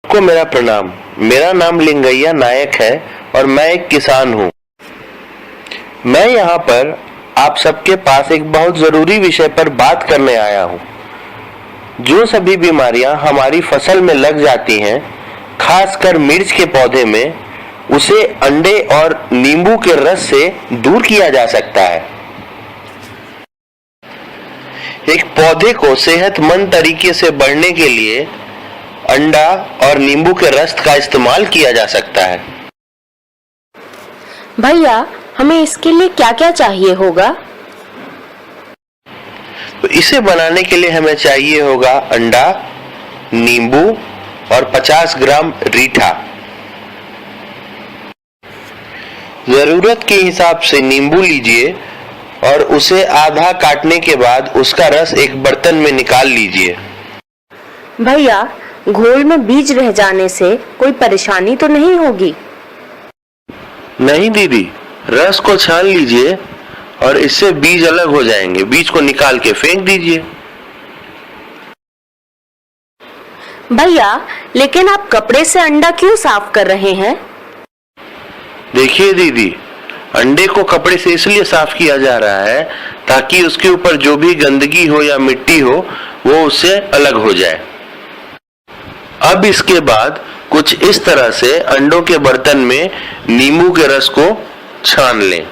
को मेरा प्रणाम। मेरा नाम लिंगैया नायक है और मैं एक किसान हूँ। मैं यहाँ पर आप सबके पास एक बहुत जरूरी विषय पर बात करने आया हूँ। जो सभी बीमारियां हमारी फसल में लग जाती हैं, खासकर मिर्च के पौधे में, उसे अंडे और नींबू के रस से दूर किया जा सकता है। एक पौधे को सेहतमंद तरीके से बढ़ने के लिए अंडा और नींबू के रस का इस्तेमाल किया जा सकता है। भैया, हमें इसके लिए क्या क्या चाहिए होगा? तो इसे बनाने के लिए हमें चाहिए होगा अंडा, नींबू और 50 ग्राम रीठा। जरूरत के हिसाब से नींबू लीजिए और उसे आधा काटने के बाद उसका रस एक बर्तन में निकाल लीजिए। भैया, घोल में बीज रह जाने से कोई परेशानी तो नहीं होगी? नहीं दीदी, रस को छान लीजिए और इससे बीज अलग हो जाएंगे। बीज को निकाल के फेंक दीजिए। भैया, लेकिन आप कपड़े से अंडा क्यों साफ कर रहे हैं? देखिए दीदी, अंडे को कपड़े से इसलिए साफ किया जा रहा है ताकि उसके ऊपर जो भी गंदगी हो या मिट्टी हो वो उससे अलग हो जाए। अब इसके बाद कुछ इस तरह से अंडों के बर्तन में नींबू के रस को छान लें।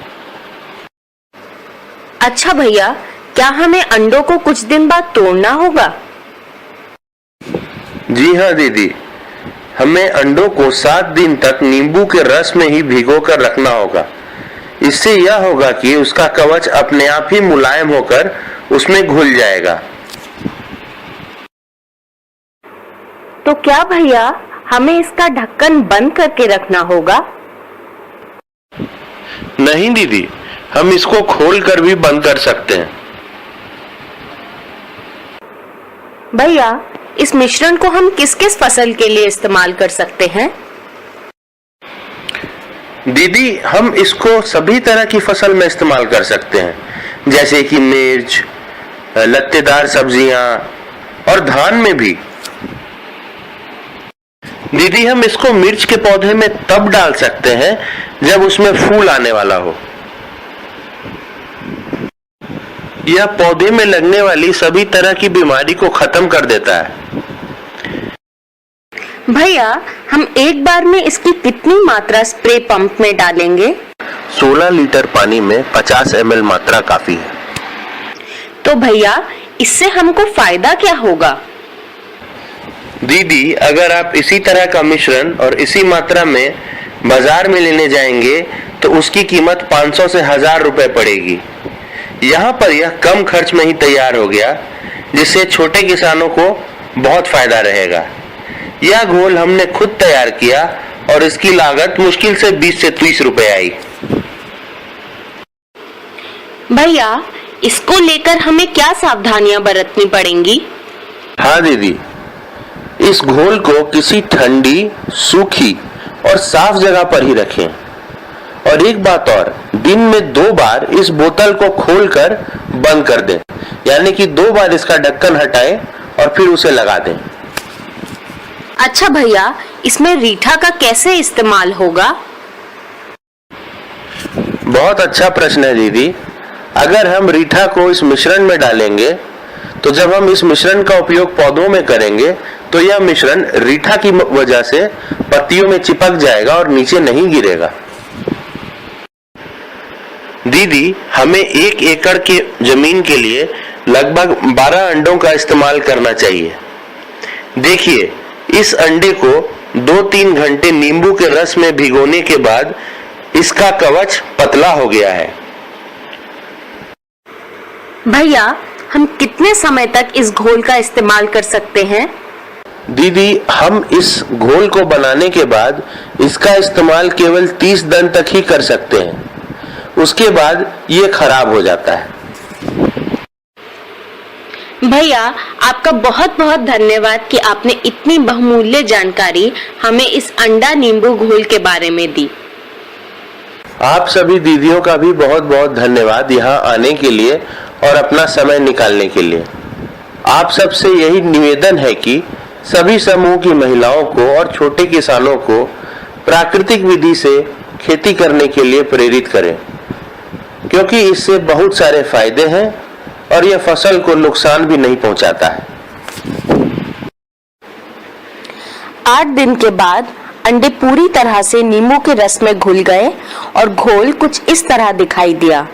अच्छा भैया, क्या हमें अंडों को कुछ दिन बाद तोड़ना होगा? जी हाँ दीदी, हमें अंडों को 7 दिन तक नींबू के रस में ही भिगो कर रखना होगा। इससे यह होगा कि उसका कवच अपने आप ही मुलायम होकर उसमें घुल जाएगा। तो क्या भैया, हमें इसका ढक्कन बंद करके रखना होगा? नहीं दीदी, हम इसको खोल कर भी बंद कर सकते हैं। भैया, इस मिश्रण को हम किस किस फसल के लिए इस्तेमाल कर सकते हैं? दीदी, हम इसको सभी तरह की फसल में इस्तेमाल कर सकते हैं, जैसे कि मिर्च, लत्तेदार सब्जियां और धान में भी। दीदी, हम इसको मिर्च के पौधे में तब डाल सकते हैं जब उसमें फूल आने वाला हो। यह पौधे में लगने वाली सभी तरह की बीमारी को खत्म कर देता है। भैया, हम एक बार में इसकी कितनी मात्रा स्प्रे पंप में डालेंगे? 16 लीटर पानी में 50 ml मात्रा काफी है। तो भैया, इससे हमको फायदा क्या होगा? दीदी, अगर आप इसी तरह का मिश्रण और इसी मात्रा में बाजार में लेने जाएंगे तो उसकी कीमत 500 से 1000 रुपए पड़ेगी। यहाँ पर यह कम खर्च में ही तैयार हो गया, जिससे छोटे किसानों को बहुत फायदा रहेगा। यह घोल हमने खुद तैयार किया और इसकी लागत मुश्किल से 20 से 30 रुपए आई। भैया, इसको लेकर हमें क्या सावधानियां बरतनी पड़ेंगी? हाँ दीदी, इस घोल को किसी ठंडी, सूखी और साफ जगह पर ही रखें। और एक बात और, दिन में 2 बार इस बोतल को खोलकर बंद कर दें, यानी कि 2 बार इसका ढक्कन हटाएं और फिर उसे लगा दें। अच्छा भैया, इसमें रीठा का कैसे इस्तेमाल होगा? बहुत अच्छा प्रश्न है दीदी। अगर हम रीठा को इस मिश्रण में डालेंगे तो जब हम इस मिश्रण का उपयोग पौधों में करेंगे तो यह मिश्रण रीठा की वजह से पत्तियों में चिपक जाएगा और नीचे नहीं गिरेगा। दीदी, हमें 1 एकड़ के जमीन के लिए लगभग 12 अंडों का इस्तेमाल करना चाहिए। देखिए, इस अंडे को 2-3 घंटे नींबू के रस में भिगोने के बाद इसका कवच पतला हो गया है। भैया, हम कितने समय तक इस घोल का इस्तेमाल कर सकते हैं? दीदी, हम इस घोल को बनाने के बाद इसका इस्तेमाल केवल 30 दिन तक ही कर सकते हैं। उसके बाद ये खराब हो जाता है। भैया, आपका बहुत बहुत धन्यवाद कि आपने इतनी बहुमूल्य जानकारी हमें इस अंडा नींबू घोल के बारे में दी। आप सभी दीदियों का भी बहुत बहुत धन्यवाद यहाँ आने के लिए और अपना समय निकालने के लिए। आप सबसे यही निवेदन है कि सभी समूह की महिलाओं को और छोटे किसानों को प्राकृतिक विधि से खेती करने के लिए प्रेरित करें, क्योंकि इससे बहुत सारे फायदे हैं और यह फसल को नुकसान भी नहीं पहुंचाता है। 8 दिन के बाद अंडे पूरी तरह से नींबू के रस में घुल गए और घोल कुछ इस तरह दिखाई दिया।